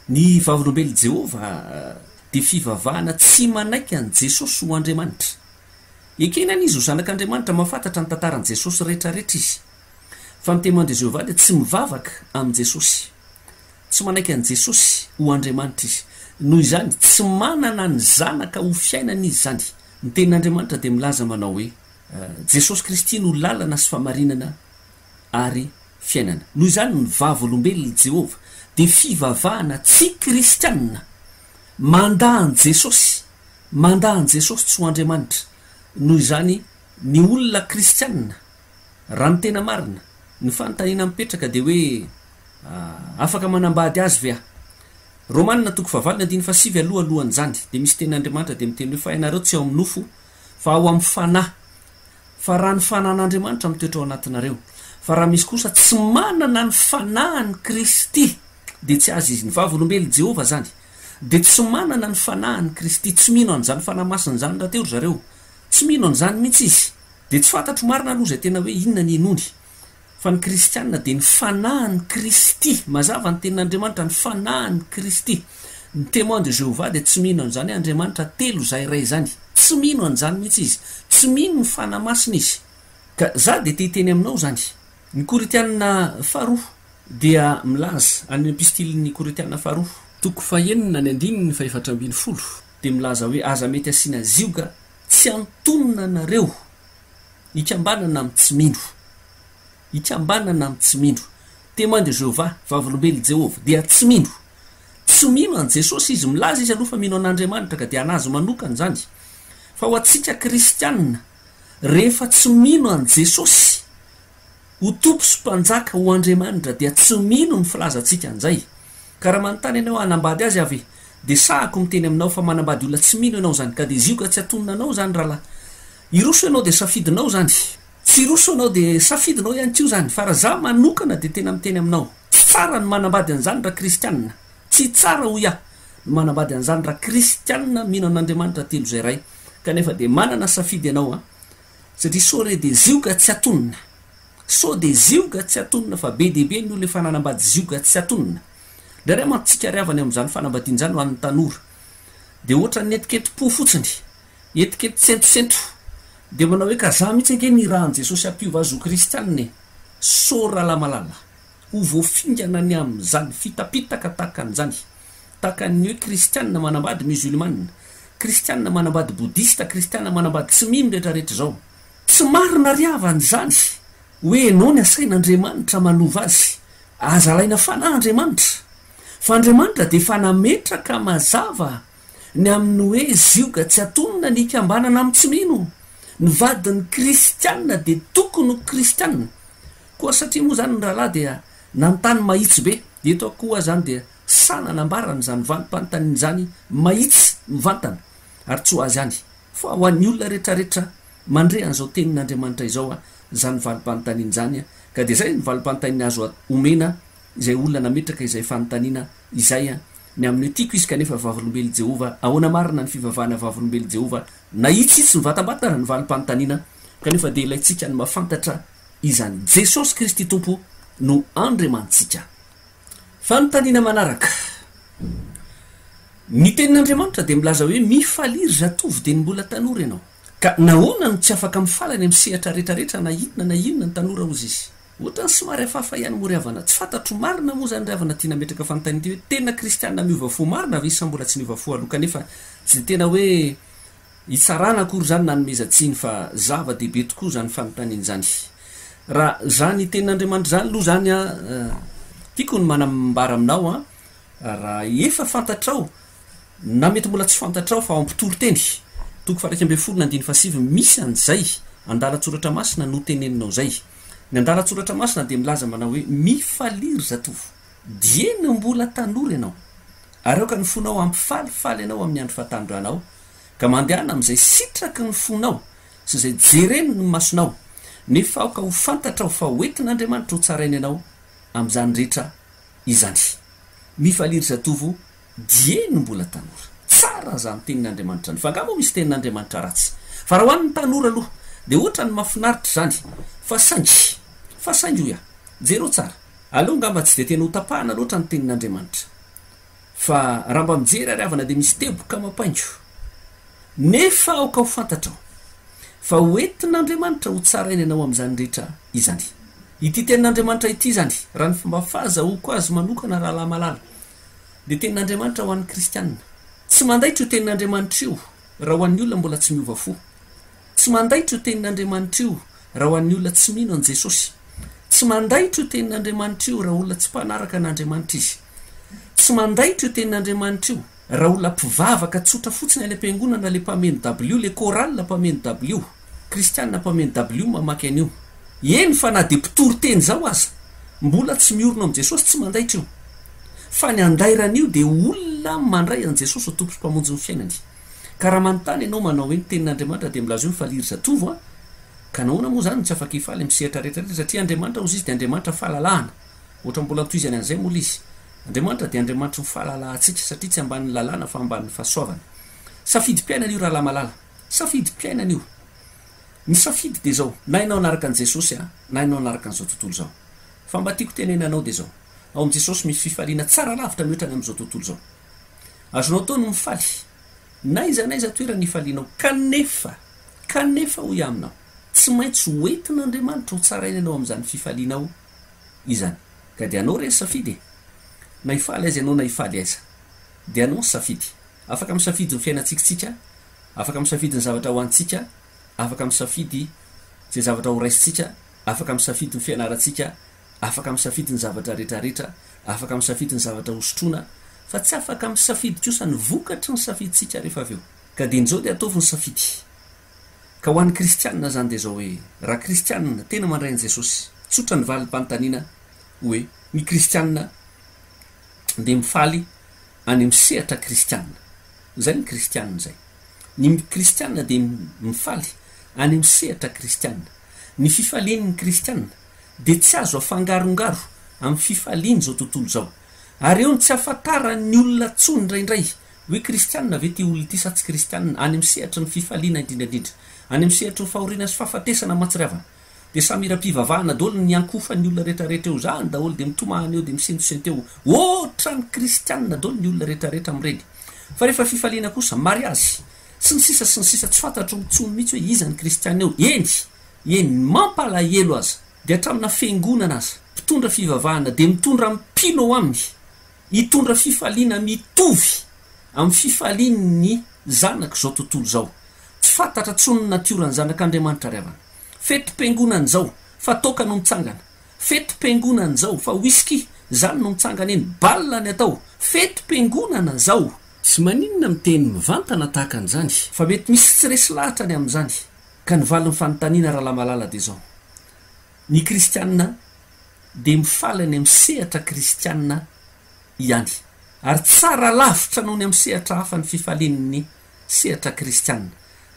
ny vavolombelony Jehova de fivavahana tsy manaiky an Jesosy ho Andriamanitra ekena izy ho zanak'Andriamanitra mahafantatra ny tantaran Jesosy rehetrarehetra izy fa ny témoin de Jehova de tsy mivavaka am Jesosy tsy manaiky an Jesosy ho Andriamanitra izy noho izany tsy manana ny zanaka ho fiainana izy zany ny tenin'Andriamanitra de milaza manao hoe Jesosy Kristy no lalana sy famarinana ary fiainana noho izany ny vavolombelony Jehova de fivavahana tsy kristianina mandahan Jesosy tsy ho Andriamanitra noho izany ny olona kristianina raha ny tena marina ny fanontaniana mipetraka de hoe afaka manambady azy ve Romanina 9:7 alohan'ny zany de misy tenin'Andriamanitra de miteny hoe fa ianareo tsy ao amin'ny nofo fa ao amin'ny fanahy fa raha ny fanan'Andriamanitra mitoetra ao anatinareo fa raha misy kosa tsy manana ny fanahany Kristy de tsy azy izy ny vavolombelony Jehova zany de tsy manana ny fanahany Kristy tsy mino an'izany fanahy masina zany raha teo ry zareo tsy mino an'izany mihitsy izy de tsy fantatro marina aloha zay tena hoe inona ny inony fa ny kristianina de ny fanahany Kristy mazava ny tenin'Andriamanitra ny fanahany Kristy ny témoin de Jéhovah dia tsy mino an'izany Andriamanitra telo zay iray zany, tsy mino an'izany mihitsy izy, tsy mino ny fanamasina izy. Ka za dia teteny aminao zany ny Koritianina faharoa dia milaza any epistiliny Koritianina faharoa toko fahenina ny 9:4 dia milaza hoe aza mety asiana zioga tsy antonona anareo ikambanana amin'ny tsy mino, ikambanana amin'ny tsy mino. Témoin de Jéhovah vavolombely Jehova dia tsy mino an Jesosy izy, milaza izy aloha fa mino an'Andriamanitra ka dia anazy manokana zany. Fa ho antsika kristianina rehefa tsy mino an Jesosy ho tompo sy mpanjaka ho Andriamanitra dia tsy mino ny filazantsika an'izay. Ka raha manontany ianao hanambady azy avy dia sahako miteny aminao fa manambady olona tsy mino ianao zany, ka dia zioka tsy atonona anao zany rahalahy. Iroso ianao dia safidinao zany, tsy iroso anao dia safidinao ihany koa zany. Fa raha za manokana dia tena miteny aminao tsy tsara ny manambady an'izany raha kristianina, tsy tsara ho ia ny manambady an'izany raha kristianina mino an'Andriamanitra telo zay ray. Kanefa dia manana safidy ianao satria so re dia zioka tsy atonona, so dia zioka tsy atonona, fa be dehibe ny olona efa nanambady zioka tsy atonona. Dia ray mantsika riavany amin'izany fanambadian'izany ho an'ny tanora dia ohatra ny etiketi-po fotsiny, etikety sentosento, dia manao hoe ka za mihitsy ange ny rahan' Jesosy ampiova azy ho kristianina, so rahalahy malala ho voafingana ny amin'izany fitapitaka tahaka an'izany, tahaka ny hoe kristianina manambady musulmane, kristianina manambady boudista, kristianina manambady tsy mino rehetrarehetra zao. Tsy marina riavany zany hoe enao ny asain'Andriamanitra manova azy, azalaina fanahy Andriamanitra, fa Andriamanitra dia efa nametraka mazava ny amin'ny hoe zioka tsy atonona ny ikambanana amin'ny tsy mino. Ny vadin'ny kristianina dia tokony ho kristianina koa, satria moa zany ny rahalahy dia nanontany mahitsy be. Dia eto koa zany dia sananambarana zany valim-panontaniana zany mahitsy mivantana ary tsy ho azy any, fa ho an'ny olona rehetrarehetra mandre an'izao tenin'Andriamanitra izao zany valim-panontaniana zany. Ka dia zay ny valim-panontaniana azo omena izay olona nametraka izay fanontaniana izay ny amin'ny tiako izy. Kanefa vavolombely Jehova ahoana marina ny fivavahana vavolombely Jehova na itsitsy ny vatambatana ny valim-panontaniana, kanefa dia ilayntsika ny mahafantatra izany Jesosy Kristy tompo no Andriamantsika. Fanontaniana manaraka, ny tenin'Andriamanitra dia milaza hoe mifaliry zatovy dia ny mbola tanora ianao. Ka nahoana no tsy afaka mifalany amin'ny sehatra rehetrarehetra na inona ny tanora ozy izy. Ohatra ny somary hafahafa ihany moa riavana, tsy fantatro marina moa zany riavana tia nametraka fanontaniana ty hoe tena kristianina miova fo marina ve sa mbola tsy miova fo aloha. Kanefa tsy tena hoe hitsarana akory zany nanomeza-tsiny fa zava-dehibe tokoa zany fanontaniana zany. Raha zany tenin'Andriamanitra zany aloha zany tiako ny manambara aminao raha efa fantatrao na mety mbola tsy fantatrao fa ampitoro teny toko 1:7 misy an'izay andalatsoratra masina no teneninao zay. Ny andalatsoratra masina dia milaza manao hoe mifaliry zatovy dieny mbola tanora ianao, ary aoka ny fonao ampifalifaly ianao amin'ny andro fahatandranao, ka mandehana amin'izay sitraky ny fonao sy izay jereny ny masonao, nefa aoka ho fantatrao fa hoentin'Andriamanitra ho tsarainy ianao amin'izany rehetra izany. Mifaliry zatovy dieny mbola tanora, tsara zany tenin'Andriamanitra ny fangamo misy tenin'Andriamanitra ratsy. Fa raha ho an'ny tanora aloha dia ohatra ny mahafinaritra zany fa saingy io jero tsara aloha ngamba tsy dia tena ho tapahana loatra ny tenin'Andriamanitra, fa raha mba mijery ariavana dia misy teboka mampaingo, nefa aoka ho fantatrao fa hoentin'Andriamanitra ho tsarainy ianao amin'izany rehetra izany. Ity tenin'Andriamanitra ity zany raha ny fomba fahazahoko azy manokana rahalahy malala dia tenin'Andriamanitra ho an'ny kristianina. Tsy mandaitra io tenin'Andriamanitra io raha ho an'ny olona mbola tsy miova fo, tsy mandaitra io tenin'Andriamanitra io raha ho an'ny olona tsy mino an Jesosy, tsy mandaitra io tenin'Andriamanitra io raha olona tsy mpanaraka an'Andriamanitra izy, tsy mandaitra io tenin'Andriamanitra io raha olona mpivavaka tsotra fotsiny any am-piangonana le mpameno W, le koralina mpameno W, kristianina mpameno W mamaky an'io. Eny fa na dia mpitoro teny zao aza mbola tsy miorona am Jesosy, tsy mandaitra io, fa ny andairan'io dia olona mandray an Jesosy ho tompo sy mpamonjy ny fiainany. Ka raha manontany ianao manao hoe ny tenin'Andriamanitra dia milaza hoe mifaliry zatovy ka nahoana moa zany tsy afaka hifaly amin'ny sehatra rehetrarehetra, satria Andriamanitra ozy izy dia Andriamanitra fahalalahana. Ohatra mbola toizany an'izay moa izy, Andriamanitra dia Andriamanitra ny fahalalantsika satria tsy ambanin'ny lalàna fa ambanin'ny fahasoavana. Safidy-piainana io raha malala, safidy-piainana io. Ny safidy dia zao, na ianao anaraka an Jesosy na ianao anaraka an'izao tontolo zao. Fa mba tiako tenenanao dia zao, ao am Jesosy misy fifaliana tsara lavitra mihoatra ny amin'izao tontolo zao. azonao taony mifaly naizanaiza toerana ifalianao kanefa hoy aminao tsy maintsy hoentin'andriamanitra ho tsarainanao amin'izany fifalianao izany ka dia anao reny safidy na ifaly azy ianao na ifaly aiza dia anao safidy afaka misafidy ny fiainantsikitsika afaka misafidy ny zavatra ho antsika afaka misafidy zay zavatra ho raisitsika afaka misafidy ny fianarantsika afaka misafidy ny zavatra rehetrarehetra afaka misafidy ny zavatra hosotrona fa tsy afaka misafidy kosa ny vokatry ny safiditsika rehefa avy eo ka dia in'izao dia ataovy ny safidy ka ho an'ny kristianina zany dia zao hoe raha kristianina tena mandray an' jesosy tsotra ny valim-panontaniana hoe ny kristianina dia mifaly any misehatra kristianina zay ny kristianina zay ny kristianina dia mifaly any misehatra kristianina ny fifalian'ny kristianina dia tsy azo afangarongaro amin'ny fifaliany zao tontolo zao ary eo ny tsy afantarany olona tsony indraindray hoe kristianina ve ty olona ity sa tsy kristianina any misehatra ny fifaliana indrindraindrindra any misehatra ny fahoriana sy fahafatesana mahatsiravana dia samira-pivavahana daolo ny ankofa ny olona rehetrarehetra eo zany daholo dia mitomahany eo dia misentosento eo ohatra ny kristianina daolo ny olona rehetrarehetra amin'ireny fa rehefa fifaliana kosa mariazy sy ny sisa tsy fantatro mitsony mihitsy hoe iza ny kristianina eo eny mampalahelo aza dia hatramina fiangonana aza mpitondra fivavahana dia mitondra mipino ao aminy hitondra fifaliana mitovy amin'ny fifaliany zanaka zao tontolo zao tsy fantatra tsony ny natiorany zanak'andriamanitra ry avana fety-piangonany zao fa toka no mitsangana fety-piangonany zao fa whisky zany no mitsangana eny balina ny atao fety-piangonana zao tsy maninona miteny mivantana tahaka an'izany fa mety misy tsy resy lahatra ny amin'izany ka nivalin'ny fanontaniana raha lamalala dia zao ny kristianina dia mifaly ny misehatra kristianina ihany ary tsara lavitra noho ny am'sehatra hafa ny fifalian'ny sehatra kristianina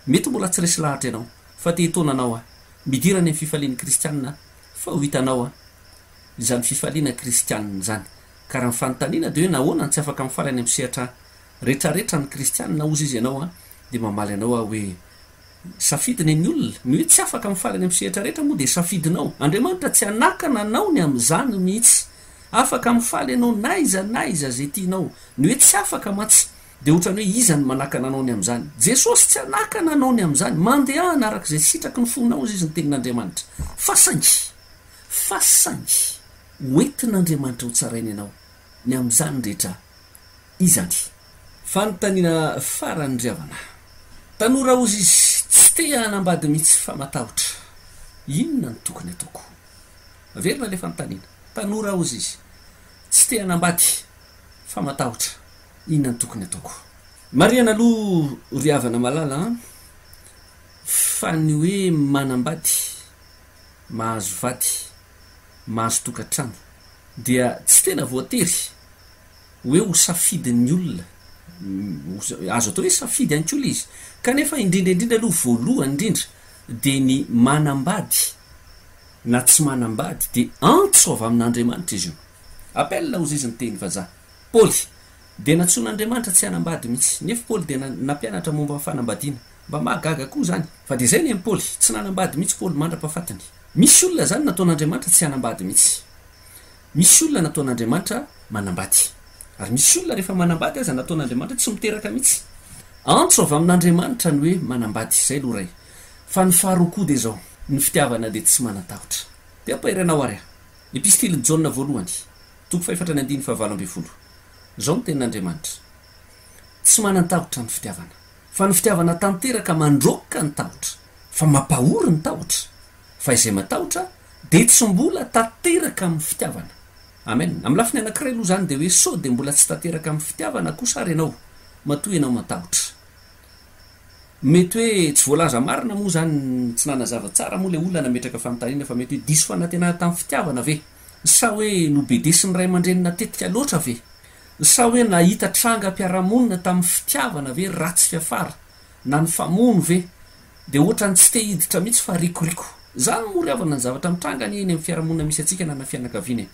mety mbola tsy resy lahatra ianao fa tehtonanao a midirany amin'ny fifalian'ny kristianina fa ho hitanao a izany fifaliana kristianina zany ka raha nyfanontaniana dia hoe nahoana ny tsy afaka mifaly any am'sehatra rehetrarehetra ny kristianina ozy izy ianao a dia mamaly anao a hoe safidiny ny olona ny hoe tsy afaka mifaly any am'sehatra rehetra moa dia safidinao andriamanitra tsy anakana anao ny am'izany mihitsy afaka mifaly anao naiza zay tianao ny hoe tsy afaka matsy dia ohatrany hoe iza ny manakana anao ny am'izany jesosy tsy anakana anao ny am'izany mandehana arak'izay sitraky ny fonao izy izy ny tenin'andriamanitra fasangy hoentin'andriamanitra ho tsarainy ianao ny am'izany rehetra izany fanontaniana farany driavana tanora ozy izy tsy te hanambady mihitsy fa matahotra inona ny tokony ataoko averina le fanontaniana tanora ozy izy tsy te hanambady fa matahotra inona ny tokony ataoko mariana aloha riavana malala fa ny hoe manambady mahazo vady mahazo tokantrano dia tsy tena voatery hoe ho safidin'ny olona azo atao hoe safidy any kola izy kanefa indrindraindrindra aloha voalohany indrindra dia ny manambady na tsy manambady dia antso avy amin'andriamanitra izy io appel ozy izy ny teny vazaha paoly dia natson'andriamanitra tsy hanambady mihitsy nefa paoly dia nampianatra momba fanambadiana mba mahagaga koa zany fa dia zay ny amin'ny paoly tsy nanambady mihitsy paoly mandra-pahafatany misy olona zany nataon'andriamanitra tsy hanambady mihitsy misy olona nataon'andriamanitra manambady ary misy olona rehefa manambady aza nataon'andriamanitra tsy miteraka mihitsy antso avy amin'andriamanitra ny hoe manambady zay loha ray fa ny faharoa koa dia zao ny fitiavana dia tsy manatahotra dia ampairanao ary epistily jaona voalohany toko fahefatra ny andiny fahavalo amby folo zao ny tenin'andriamanitra tsy manatahotra ny fitiavana fa ny fitiavana tanteraka mandroka ny tahotra fa mampahory ny tahotra fa izay matahotra dia tsy mbola tanteraka amin'ny fitiavana amen amin'ny lafiny anankiray aloha zany dia hoe so dia mbola tsy tanteraka amin'ny fitiavana kosa ary ianao matoy ianao matahotra mety hoe tsy voalaza marina moa zany tsy nanazava tsara moa le olona nametraka fanontaniana fa mety hoe diso fanantenana tamin'ny fitiavana ve sa hoe nobedesiny ray aman-dreny natetika loatra ve sa hoe nahita tranga mpiaramonina tamin'ny fitiavana ve ratsy fiafara na ny famono ve dia ohatra ny tsy te hiditra mihitsy fa rikoriko zany mory avana ny zavatra mitrangany eny amin'ny fiaramonina misy atsika na na fianakaviana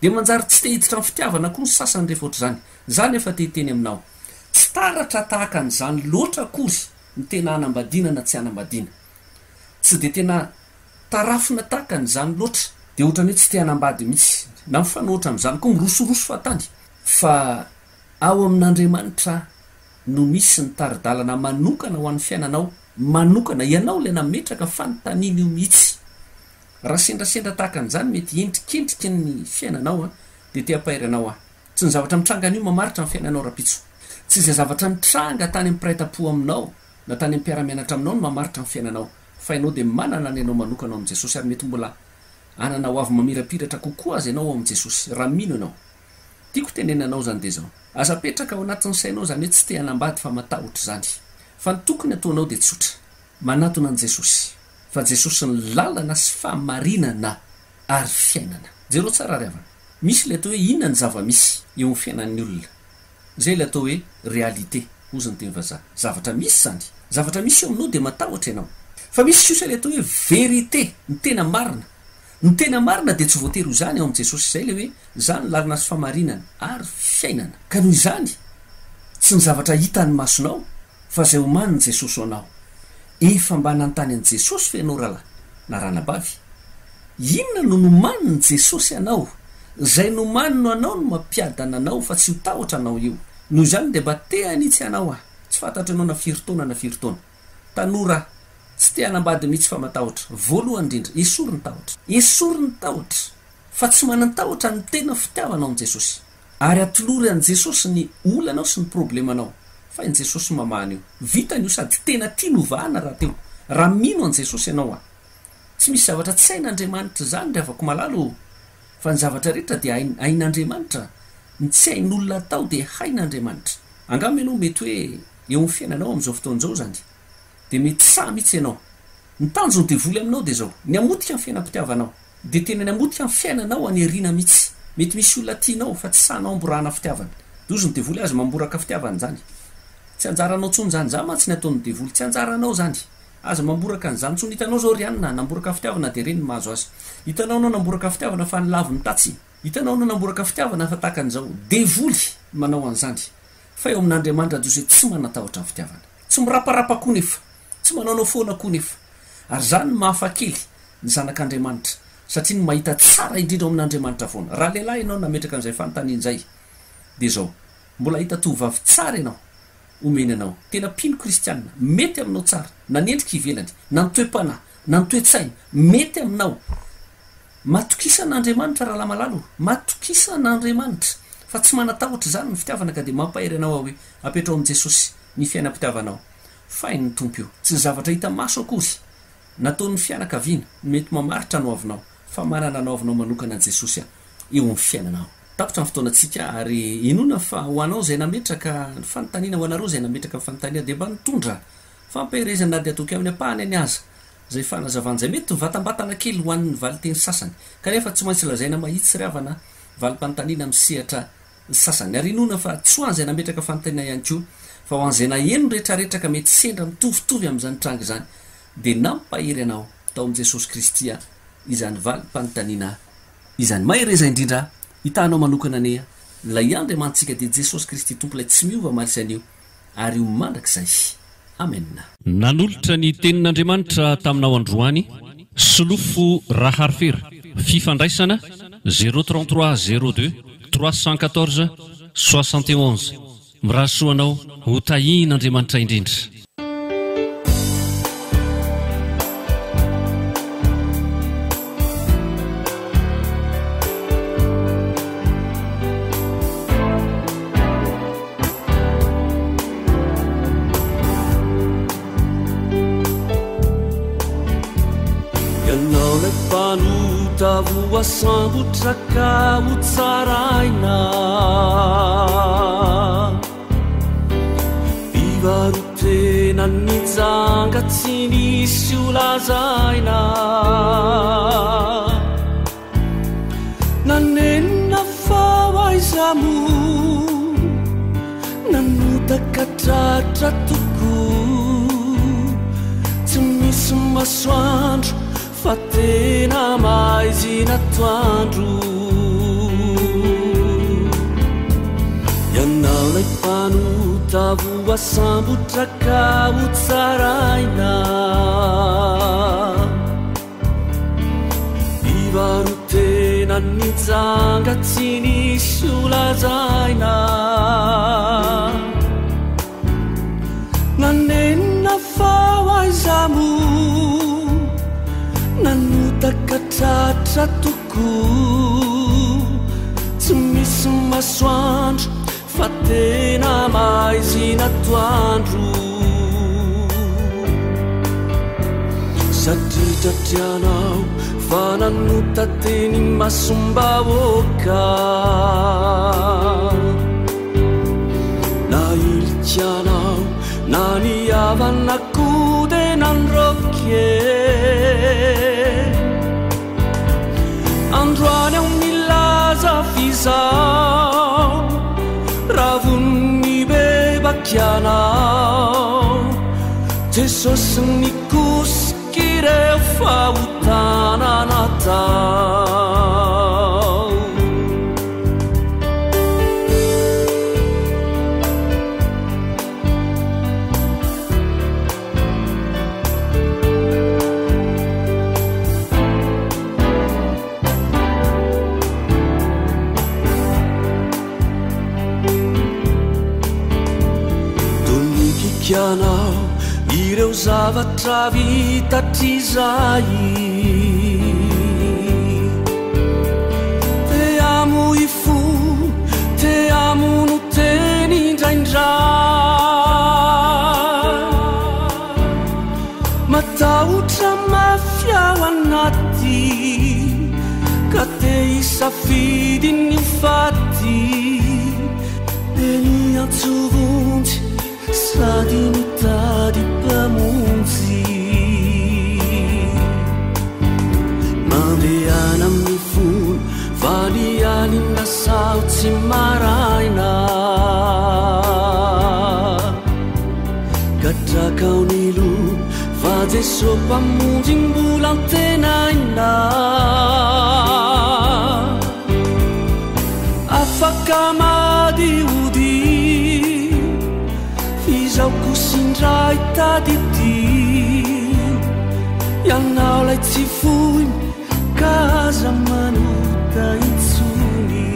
dia manjary tsy te hiditra amin'ny fitiavana koa ny sasany rehefa oatra zany efa tehiteny aminao tsy taratra tahaka n'izany loatra akory ny tena hanambadiana na tsy hanambadiana tsy dia tena tarafina tahaka n'izany loatra dia ohatrany hoe tsy te hanambady mihitsy na mifanohitra amin'izany koa mirosoroso fatany fa ao amin'andriamanitra no misy ny taridalana manokana ho an'ny fiainanao manokana ianao le nametraka fanontaniana io mihitsy raha sendrasendra tahaka an'izany mety endrikendriky ny fiainanao dia te-apairy anao tsy ny zavatra mitranga n'io mamaritra ny fiainanao rapitso tsy izay zavatra mitranga tany amin'ny piraita-po aminao na tany amin'ny mpiara-mianatra aminao no mamaritra ny fiainanao fa ianao dia manana ny anao manokana ao amin'i Jesosy ary mety mbola anana ho avy mamirapiratra kokoa azy ianao ao amin'i Jesosy raha mino ianao tiako tenenanao zany dia zao azapetraka ao anatin'ny sainao zany hoe tsy te hanambady fa matahotra zany fa ny tokony ataonao dia tsotra manatona an' Jesosy fa Jesosy ny lalana sy fahamarinana ary fiainana jereo tsara ry havana misy le atao hoe inona ny zava-misy eo amin'ny fiainan'ny olona zay le atao hoe réalité ozy ny teny vazaha zavatra misy zany zavatra misy eo aminao dia matahotra ianao fa misy kosa le atao hoe vérité ny tena marina dia tsy voatery ho zany ao amin'i Jesosy zay le hoe zany lalana sy fahamarinana ary fiainana ka noho izany tsy ny zavatra hita ny masonao fa zay omaniny Jesosy ho anao efa mba nanontany an' Jesosy fe anao rahalahy na ranabavy inona no nomaniny Jesosy anao zay nomanino anao no mampiadana anao fa tsy ho tahotra anao io noho izany dia mba te hanitsy anao tsy fantatra anao na firy taona tanora tsy te hanambady mihitsy fa matahotra voalohany indrindra esory ny tahotra fa tsy manan-tahotra ny tena fitiavanao amin'i Jesosy ary atolory an' Jesosy ny olanao sy ny problemanao fa in Jesosy mamahana io vitany io sady tena tia novahana raha teo raha mino an' Jesosy ianao tsy misy zavatra tsy hain'Andriamanitra zany ry avako malalo fa ny zavatra rehetra dia hain'Andriamanitra ny tsy hain'olona atao dia hain'Andriamanitra angamba ianao mety hoe eo amin'ny fiainanao amin'izao fotoan'izao zany dia mety sa mihitsy ianao ny tanjony devoly aminao dia zao ny amotika ny fiainam-pitiavanao dia tena ny amotika ny fiainanao anyariana mihitsy mety misy olona tianao fa tsy sanao amborana fitiavana dozy ny devoly azy mamboraka fitiavana zany tsy anjaranao tsony zany za mantsy ny ataon'ny devoly tsy anjaranao zany aza mamboraka an'izany tsony hitanao zao rianina namboraka fitiavana dia reny ny mahazo azy hitanao anao namboraka fitiavana fa nylavy ny tatsy hitanao anao namboraka fitiavana fa tahaka an'izao devoly manao an'izany fa eo amin'Andriamanitra dozy tsy manatahotra ny fitiavana tsy miraparapa koa nefa tsy manaonao foana koa nefa ary zany mahafakely ny zanak'Andriamanitra satria ny mahita tsara indrindra ao amin'Andriamanitra foana raha lehilahy ianao nametraka an'izay fanontaniana zay dia zao mbola hita tovavy tsara ianao omeny anao tena pino kristianina mety aminao tsara na nendrika ivelany na nitoe-panahy na nitoe-tsaina mety aminao matokisan'Andriamanitra raha lamalalo matokisan'Andriamanitra fa tsy manatahotra zany ny fitiavana ka dia mampahery anao hoe apetrao amin'i Jesosy ny fiainam-pitiavanao fainy ny tompo io tsy ny zavatra hita maso akory nataon'ny fianakaviana mety mamaritra no avinao fa manana anao avinao manokana an' Jesosy eo amin'ny fiainanao tapotra ny fotoanantsika ary inona fa ho anao zay nametraka ny fanontaniana ho anareo zay nametraka ny fanontaniana dia mba nitondra fampahirezana na dia atoky amin'ny ampahany any aza zay fanazavana zay mety mivatambatana kely ho an'ny valiteny sasany kanefa tsy maintsy lazaina mahitsy ry havana valim-panontaniana misehatra sasany ary inona fa tsy ho an'izay nametraka fanontaniana ihany koa fa ho an'izay naheno rehetrarehetra ka mety sendra mitovitovy amin'izany tranga izany dia nampahery anao tao amin'i Jesosy Kristy izany valim-panontaniana izany mahereza indrindra hitanao manokana ane lay Andriamantsika dia Jesosy Kristy tompo ilay tsy miova malisan'io ary ho mandrakizay amen. Nanolotra ny tenin'Andriamanitra taminao androany solofo raharifera fifandraisana 033 02 314 71 mirasoanao ho tahin'Andriamanitra indrindra. Voasambotra ka ho tsaraina fivarotena ny janga tsy nisy ho lazaina nanenina fahaizamo nanotaka tratra tokoa tsy misy masoandro fa tena maizina toandro ianao lay mpanota voasambotra ka ho tsaraina fivarotena ny zanga tsy nisy olazaina nanenina fao aizamo nanotaka tratra toko tsy misy masoandro fa tena maizina toandro satria tratrianao fa nanota teny masombahoaka na ilikianao na niavanako de nanroke androany ao milaza fizao ravony bebakianao jesosy nikosikireo fahotananatao donikikianao ireo zavatra vitatrizay te amo ifo te amo no teny indraindray matahotra mafiao anaty ka te isafidy ny faty eny antsovonjy sady mitady mpamonjy mandehana amin'ny folo fa ny alina sao tsy maraina katrakaao ny lo fa jeso mpamonjy mbola ntenaina afaka madiody fizaoko sindray tadity ianao lay tsy foiny kaza manota itsony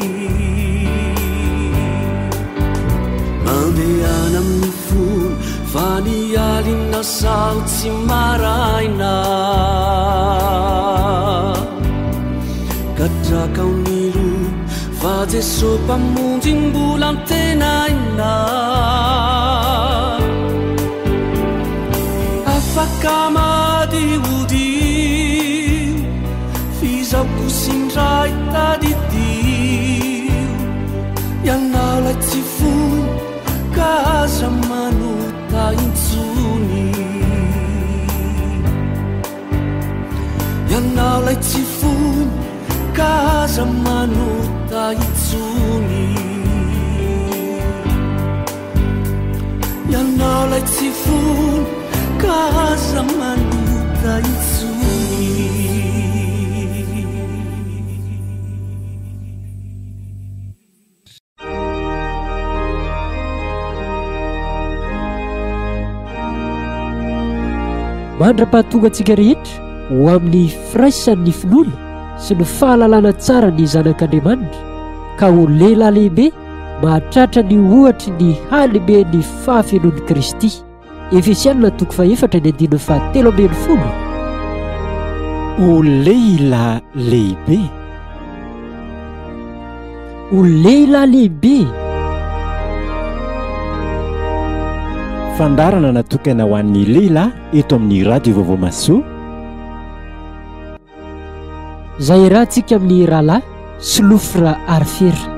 mandehana amin'ny folo fa ny alina sao tsy maraina katrakaao ny lo fa jeso mpamonjy mbola ntenaina afaka madiody fizaoko sindray tadidio ianao lay tsy fony kaza manota intsony ianao lay tsy fony kaza manota itsony ianao lay tsy fony kaza manota itsony mandra-pahatonga antsika rehetra ho amin'ny firaisan'ny finoana sy ny fahalalana tsara ny zanak'Andriamanitra ka ho lehilahy lehibe mahatratra ny ohatry ny halehibe ny fahafianoan'i Kristy. Efesianina 4:17 ho lehilahy lehibe ho lehilahy lehibe fandarana natokana ho an'ny lehilahy eto amin'ny radio vaovao masoa zay rahantsika amin'ny rahalahy Slofra Arfera.